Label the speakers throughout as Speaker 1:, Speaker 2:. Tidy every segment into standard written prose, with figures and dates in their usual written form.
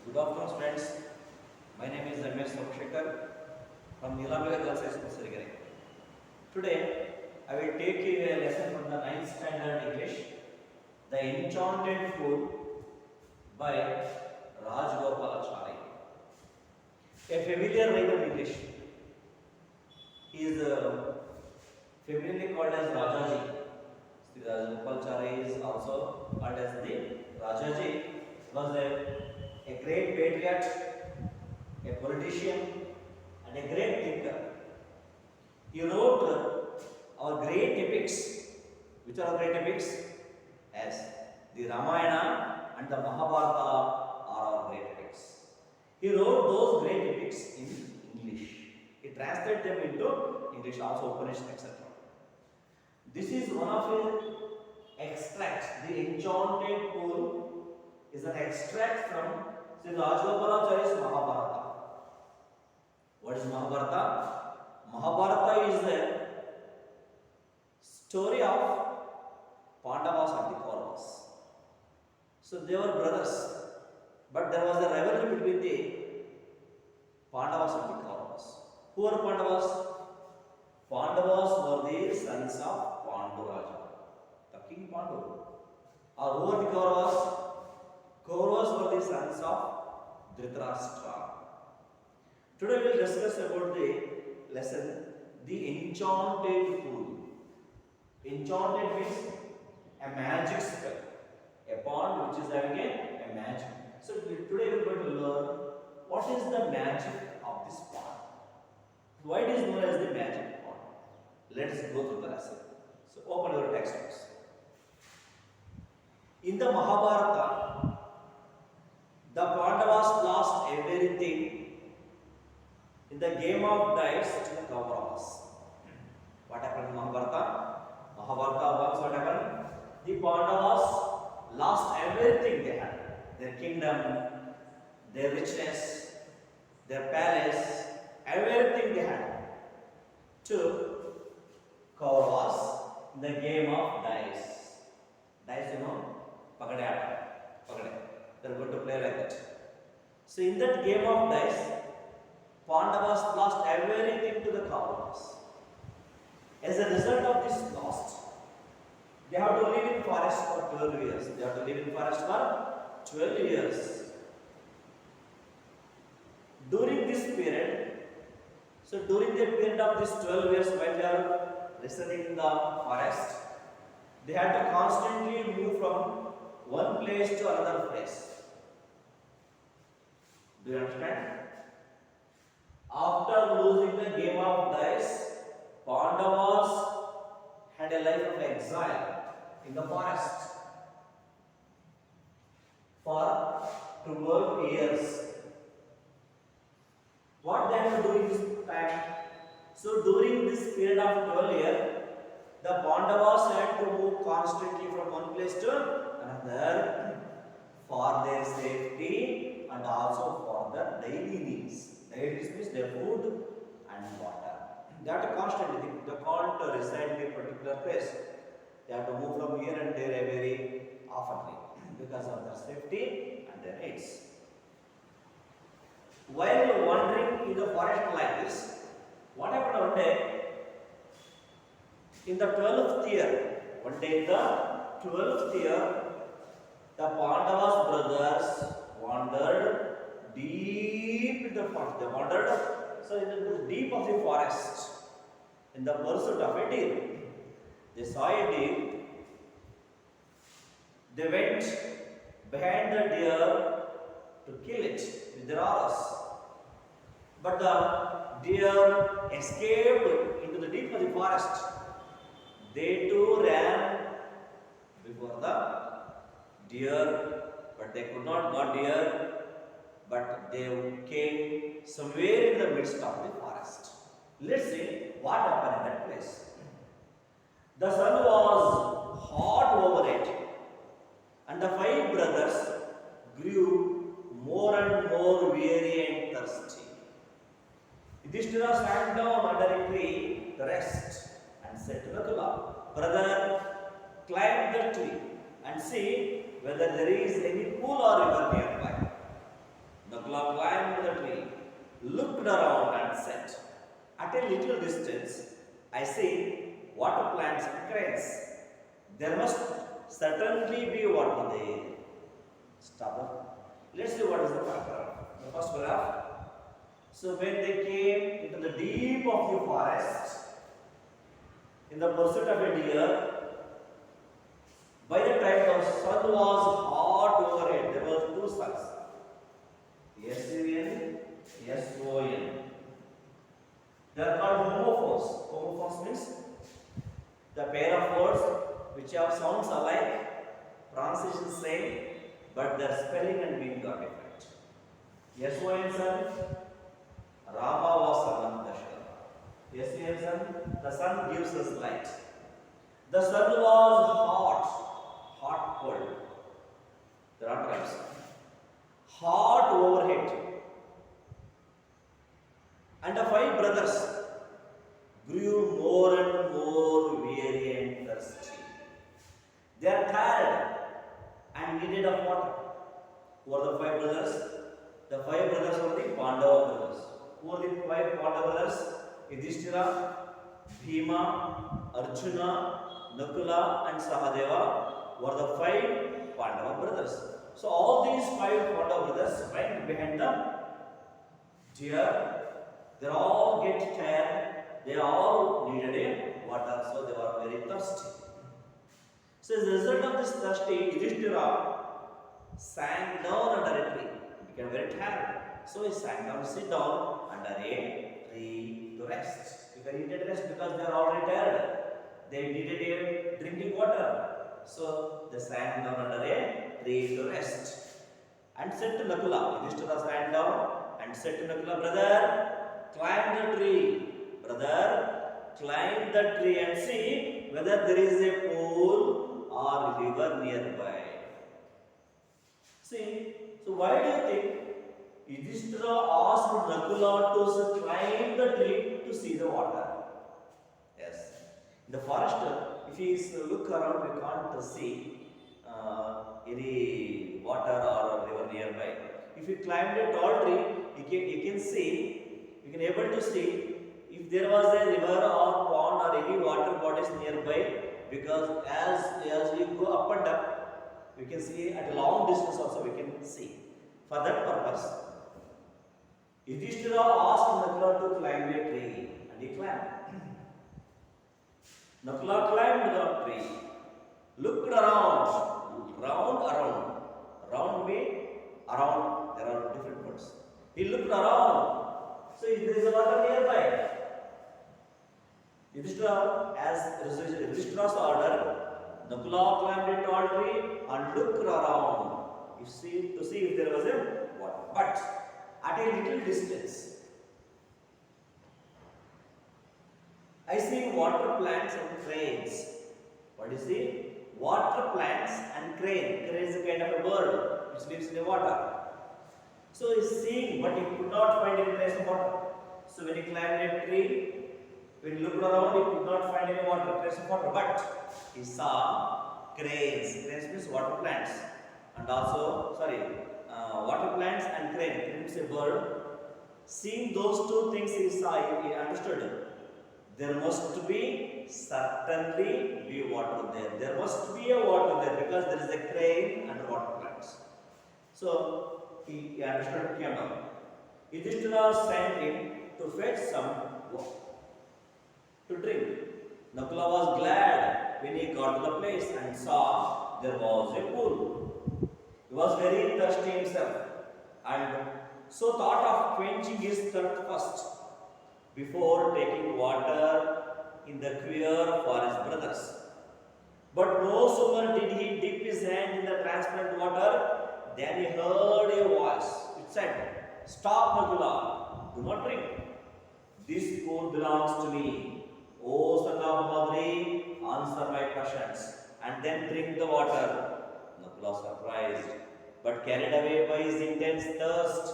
Speaker 1: Good afternoon, students. My name is MS Abhishekar from Nilamaya Girls High School, Sirigere. Today, I will take you a lesson from the 9th standard English, The Enchanted Fool by Rajgopalachari. A familiar name in English. He is familiarly called as Rajaji. Sri Rajgopalachari is also called as the Rajaji. Was a great patriot, a politician, and a great thinker. He wrote our great epics. Which are our great epics? As the Ramayana and the Mahabharata are our great epics. He wrote those great epics in English. He translated them into English, also Upanishad, etc. This is one of his extracts. The Enchanted Pool is an extract from Sri Rajgopalachari's Mahabharata. What is Mahabharata? Mahabharata is the story of Pandavas and the Kauravas. So they were brothers, but there was a rivalry between the Pandavas and the Kauravas. Who are Pandavas? Pandavas were the sons of Panduraja, the king Pandu. Or who are the Kauravas? Kauravas were the sons of Dhritarashtra. Today we will discuss about the lesson, the Enchanted Pool. Enchanted means a magic spell, a pond which is having a magic. So today we are going to learn what is the magic of this pond. Why it is known as the magic pond. Let us go through the lesson. So open your textbooks. In the Mahabharata, the Pandavas lost everything in the game of dice to the Kauravas. What happened in Mahabharata? Mahabharata, what happened? The Pandavas lost everything they had. Their kingdom, their richness, their palace, everything they had to Kauravas in the game of dice. Dice, Pagade Aata. Pagade. They are going to play like that. So in that game of dice, Pandavas lost everything to the Kauravas. As a result of this loss, they have to live in forest for 12 years. They have to live in forest for 12 years. During this period, during the period of this 12 years when they are residing in the forest, they had to constantly move from one place to another place. Do you understand? After losing the game of dice, Pandavas had a life of exile in the forest for 12 years. What they had to do in this time? So during this period of 12 years, the Pandavas had to move constantly from one place to another for their safety and also for their daily needs. Daily needs means their food and water. They have to constantly, they can't reside in a particular place. They have to move from here and there very oftenly because of their safety and their needs. While wandering in the forest like this, what happened one day? In the 12th year, one day in the 12th year, the Pandavas brothers wandered deep in the forest. They wandered in the deep of the forest in the pursuit of a deer. They saw a deer. They went behind the deer to kill it with their arrows. But the deer escaped into the deep of the forest. They too ran before the deer, but they could not got deer, but they came somewhere in the midst of the forest. Let's see what happened in that place. The sun was hot over it, and the 5 brothers grew more and more weary and thirsty. Yudhishthira sat down under a tree to rest and said to Nakula, "Brother, climb the tree and see whether there is any pool or river nearby." looked around and said, at a little distance, I see water plants and cranes. There must certainly be water there. Stop. Let's see what is the paragraph. The first paragraph. So when they came into the deep of the forest, in the pursuit of a deer, by the time the sun was hot overhead, there were two suns. S-U-N, S-O-N. They are called homophones. Homophones means the pair of words which have sounds alike, pronunciation same, but their spelling and meaning are different. S-O-N sun, Rama was son of Dasharatha. S-O-N sun, the sun gives us light. The sun was hot, cold. There are types. Hot overhead. And the five brothers grew more and more weary and thirsty. They are tired and needed of water. Who are the five brothers? The five brothers were the Pandava brothers. Who are the five Pandava brothers? Yudhishthira, Bhima, Arjuna, Nakula and Sahadeva were the five Pandava brothers. So all these five Pandava brothers went behind the deer. They all get tired. They all needed a water, so they were very thirsty. So as a result of this thirsty, Yudhishthira sank down under a tree. He became very tired. So he sank down, sit down under a tree to rest. Because he needed rest because they are already tired. They needed a drinking water. So they sank down under a tree to rest. And said to Nakula, Yudhishthira sank down and said to Nakula, brother, climb the tree. Brother, climb the tree and see whether there is a pool or river nearby. See, so why do you think Yudhishthira asked Nakula to climb the tree to see the water? Yes. In the forest, if you look around, we can't see any water or river nearby. If you climb a tall tree, you can see, you can able to see if there was a river or pond or any water bodies nearby, because as we go up and up, we can see at a long distance also we can see. For that purpose, Yudhishthira asked Nakula to climb a tree, and he climbed. Nakula climbed the tree, looked around, round way, around, there are different words. He looked around, so there is a water nearby. Yudhishthira, as Yudhishthira's order, Nakula climbed a tall tree and looked around to see if there was a water. But at a little distance, I see water plants and cranes. What do you see? Water plants and crane. Crane is a kind of a bird which lives in the water. So he is seeing, but he could not find any trace of water. So when he climbed a tree, when he looked around, he could not find any trace of water. But he saw cranes. Cranes means water plants, and also water plants and crane. Crane means a bird. Seeing those two things, he saw. He understood. There must be certainly be water there. There must be a water there because there is a crane and water plants. So he understood, came down. Yudhishthira sent him to fetch some water to drink. Nakula was glad when he got to the place and saw there was a pool. He was very thirsty himself and so thought of quenching his thirst first before taking water in the quiver for his brothers. But no sooner did he dip his hand in the transparent water than he heard a voice. It said, "Stop, Nakula, do not drink. This pool belongs to me. O son of Madri, answer my questions and then drink the water." Nakula, surprised but carried away by his intense thirst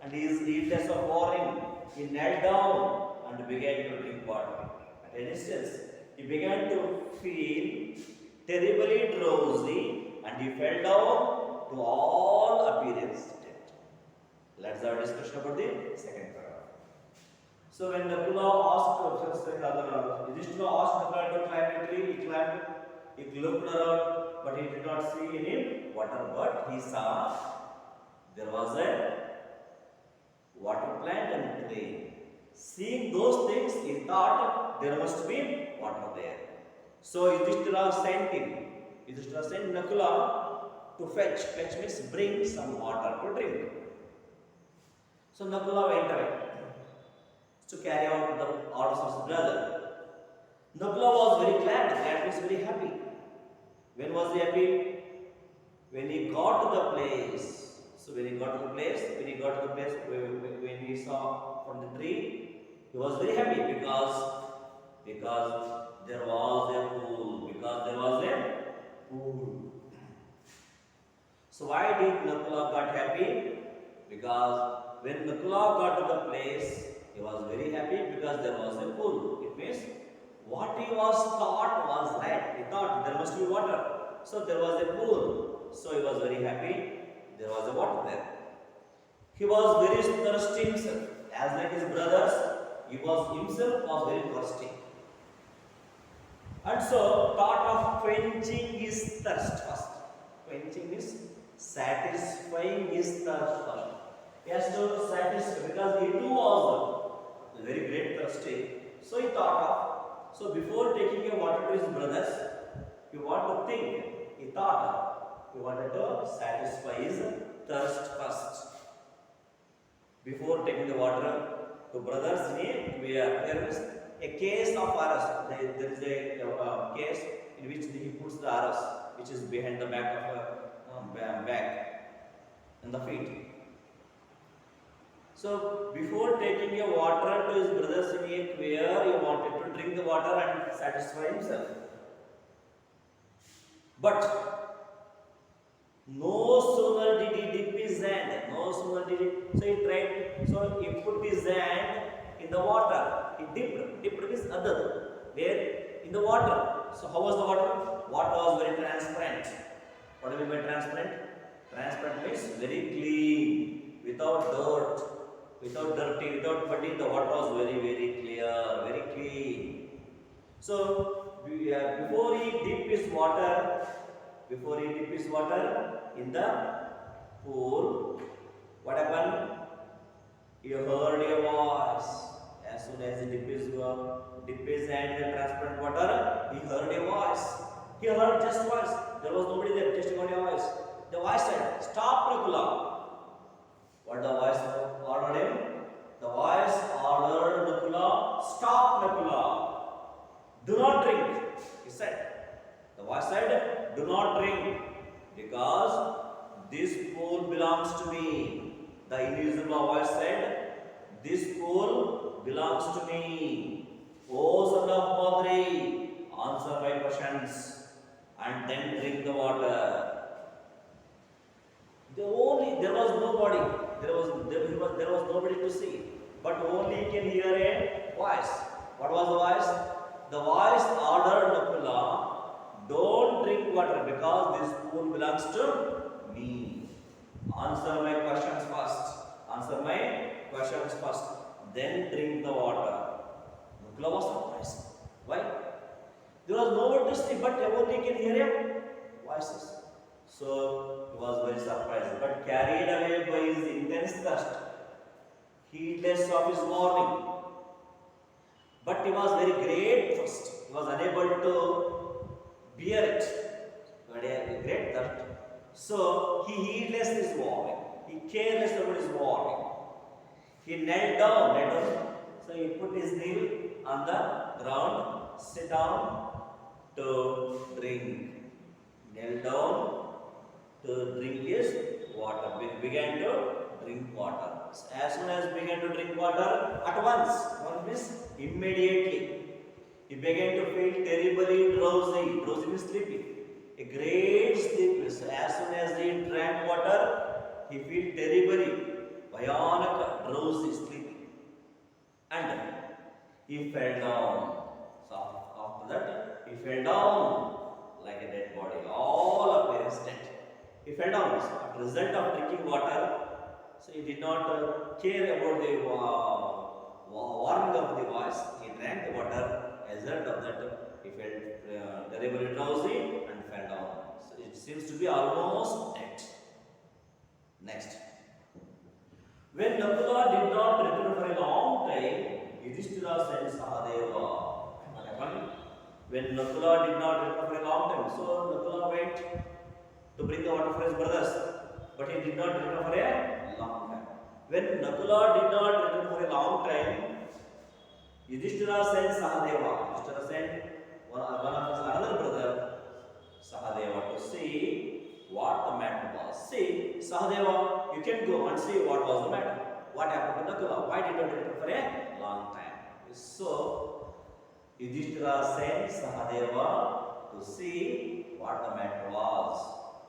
Speaker 1: and his heedless of warning, he knelt down and began to drink water. At an instant, he began to feel terribly drowsy and he fell down to all appearance dead. Let's have a discussion about the second paragraph. So when Nakula asked Yudhishthira asked Nakula to climb a tree, he climbed. He looked around, but he did not see any water. But he saw there was a water plant and tree. Seeing those things, he thought there must be water there. So Yudhishthira sent him. Yudhishthira sent Nakula to fetch. Fetch means bring some water to drink. So Nakula went away to carry out the orders of his brother. Nakula was very glad. That was very happy. When was he happy? When he got to the place. So when he got to the place, when he saw from the tree, he was very happy because there was a pool. So why did Nakula got happy? Because when Nakula got to the place, he was very happy because there was a pool. It means what he was thought was right. He thought there must be water. So there was a pool. So he was very happy. There was a water there. He was very thirsty himself. As like his brothers, he was himself was very thirsty. And so thought of quenching his thirst first. Quenching is satisfying his thirst first. He has to satisfy because he too was very great thirsty. So he thought of. So before taking a water to his brothers, he wanted to think. He thought he wanted to satisfy his thirst first. Before taking the water to brothers, there is a case of aras. There is a case in which he puts the aras, which is behind the back of a back in the feet. So before taking a water to his brothers in a queer, he wanted to drink the water and satisfy himself. But no sooner did he dip his hand, so he tried, so he put his hand in the water. He dipped means other, where in the water. So how was the water? Water was very transparent. What do you mean by transparent? Transparent means very clean, without dirt, without dirty, without muddy. The water was very, very clear, very clean. So before he dipped his water in the pool, what happened? He heard a voice. As soon as he dipped his hand in the transparent water, he heard a voice. He heard just voice. There was nobody there, just only a voice. The voice said, "Stop, Nakula." What the voice ordered him? The voice ordered Nakula, "Stop, Nakula. Do not drink." He said. The voice said, "Do not drink, because this pool belongs to me." The invisible voice said, "This pool belongs to me. O son of Madri, answer my questions and then drink the water." There was nobody. There was nobody to see, but only he can hear a voice. What was the voice? The voice ordered Nakula, "Don't drink water because this pool belongs to me. Answer my questions first. Then drink the water." Nakula was surprised. Why? There was no one to see, but only can hear him voices. So he was very surprised, but carried away by his intense thirst, heedless of his warning. But he was very great thirst. He was unable to bear it. But a great thirst. So he heedless his warning. He careless about his warning. He knelt down. So he put his knee on the ground, sit down to drink. Knelt down to drink his water. Began to drink water. As soon as began to drink water, at once means immediately, he began to feel terribly drowsy. Drowsy means sleepy. A great sleep. So as soon as he drank water, he felt terribly bhayanak, drowsy, sleepy, and he fell down. So after that, he fell down like a dead body, all appearance dead. He fell down. As a result of drinking water, so he did not care about the warming of the voice, he drank the water. As a result of that, he felt terribly drowsy and fell down. So it seems to be almost dead. Next. When Nakula did not return for a long time, Yudhishthira sent Sahadeva. What happened? When Nakula did not return for a long time, so Nakula went to bring the water for his brothers, but he did not return for a long time. When Nakula did not return for a long time, Yudhishthira sent Sahadeva. Yudhishthira sent one of his other brother, Sahadeva, to see what the matter was. See, Sahadeva, you can go and see what was the matter. What happened to Nakula? Why did not return for a long time? So, Yudhishthira sent Sahadeva to see what the matter was.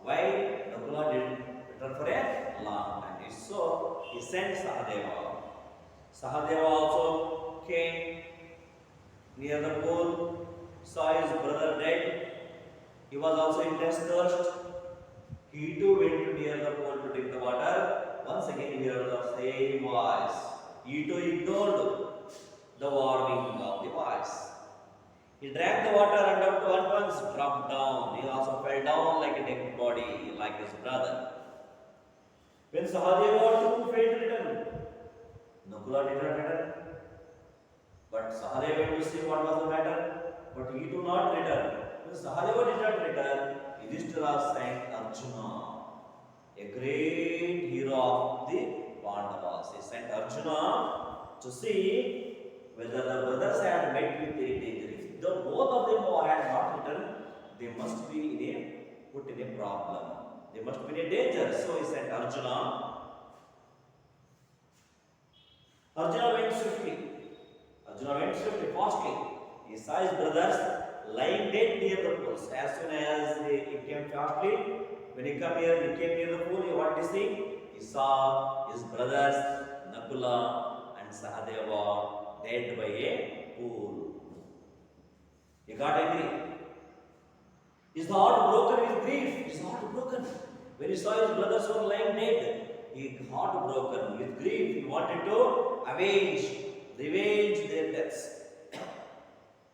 Speaker 1: Why Nakula didn't return for a long time? So, he sent Sahadeva. Sahadeva also came near the pool, saw his brother dead. He was also in death thirst. He too went near the pool to drink the water. Once again, he heard the same voice. He too ignored the warning of the voice. He drank the water and at once dropped down. He also fell down like a dead body, like his brother. When Sahadeva too failed to return, Nakula did not return. But Sahadeva went to see what was the matter, but he did not return. When Sahadeva did not return, Yudhishthira sent Arjuna, a great hero of the Pandavas. He sent Arjuna to see whether the brothers had met with any danger. If both of them had not returned, they must be put in a problem. They must be in a danger. So he sent Arjuna. Arjuna went swiftly. Fastly. He saw his brothers lying dead near the pools. As soon as he came fastly, when he came near the pool, what did he see? He saw his brothers Nakula and Sahadeva dead by a pool. He got angry. His heart broken with grief. When he saw his brothers were lying dead, he heart broken with grief. He wanted to revenge their deaths.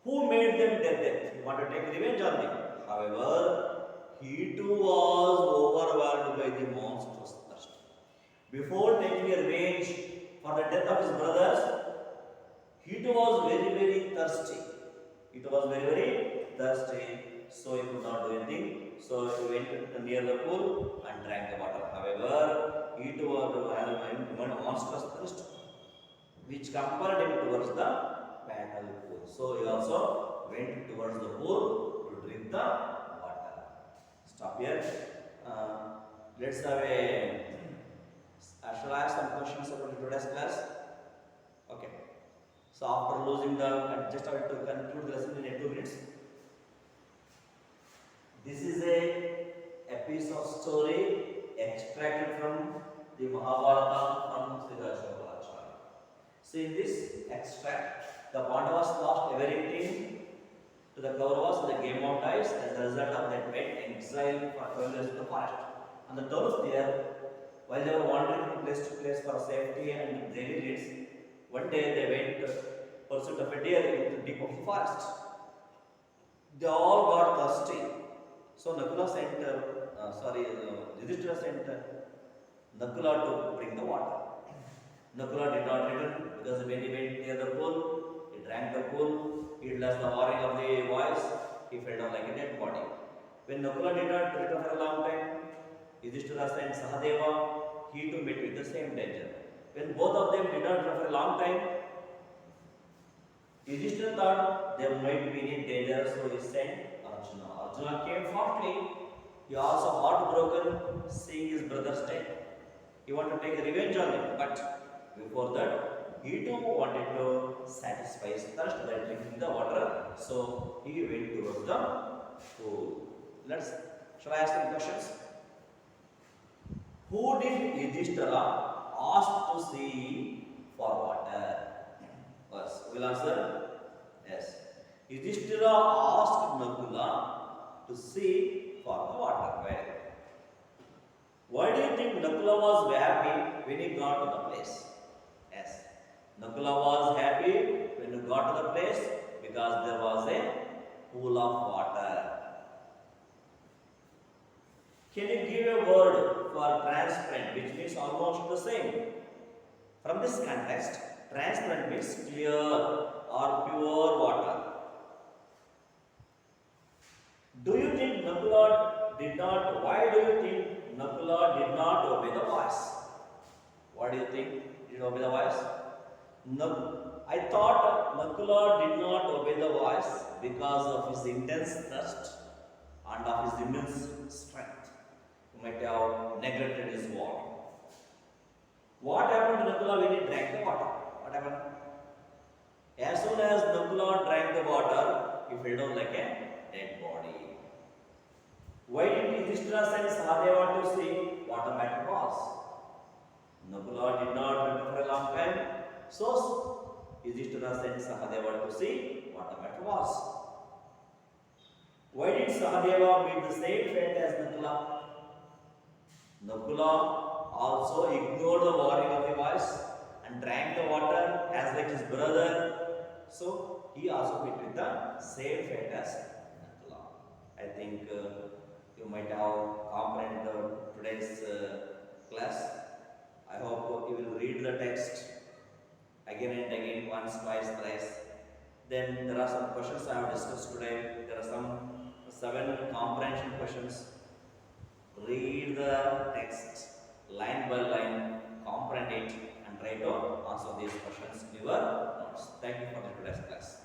Speaker 1: Who made them dead? He wanted to take revenge on them. However, he too was overwhelmed by the monstrous thirst. Before taking a revenge for the death of his brothers, he too was very thirsty. So he could not do anything. So he went near the pool and drank the water. However, he too was having a monstrous thirst, which compelled him towards the battle pool. So he also went towards the pool to drink the water. Stop here. Let's have shall I ask some questions about today's class? Okay. So after losing just have to conclude the lesson in 2 minutes. This is a piece of story extracted from the Mahabharata from Sri Rajagopalacharya. See, in this extract, the Pandavas lost everything to the Kauravas in the game of dice. As a result of that, went exile for 12 years to the forest. And the 12th year, while they were wandering from place to place for safety and daily needs, one day they went in pursuit of a deer in the deep of the forest. They all got thirsty. So Nakula sent, Yudhishthira sent Nakula to bring the water. Nakula did not return because when he went near the pool, he drank the pool, he lost the warning of the voice, he fell down like a dead body. When Nakula did not return for a long time, Yudhishthira sent Sahadeva, he too met with the same danger. When both of them did not return for a long time, Yudhishthira thought there might be any danger, so he sent Arjuna. Arjuna came shortly. He also heartbroken seeing his brothers dead. He wanted to take revenge on them, but before that, he too wanted to satisfy his thirst by drinking the water. So he went towards the pool. Shall I ask some questions? Who did Yudhishthira ask to see for water? Yes. Will answer? Yes. Yudhishthira asked Nakula to see for the water. Where? Why do you think Nakula was happy when he got to the place? Yes. Nakula was happy when he got to the place because there was a pool of water. Can you give a word for transparent, which means almost the same? From this context, transparent means clear or pure water. Do you think Nakula did not, why do you think Nakula did not obey the voice? What do you think? Did he obey the voice? No. I thought Nakula did not obey the voice because of his intense thirst and of his immense strength. He might have neglected his water. What happened to Nakula when he drank the water? What happened? As soon as Nakula drank the water, he fell down like a dead body. Why did Yudhishthira send Sahadeva to see what the matter was? Nakula did not return for a long time, so Yudhishthira sent Sahadeva to see what the matter was. Why did Sahadeva meet the same fate as Nakula? Nakula also ignored the warning of the voice and drank the water as like his brother. So he also met with the same fate as Nakula. I think you might have comprehended today's class. I hope you will read the text again and again, once, twice, thrice. Then there are some questions I have discussed today. There are some 7 comprehension questions. Read the text line by line, comprehend it, and try to answer these questions in your notes. Thank you for the today's class.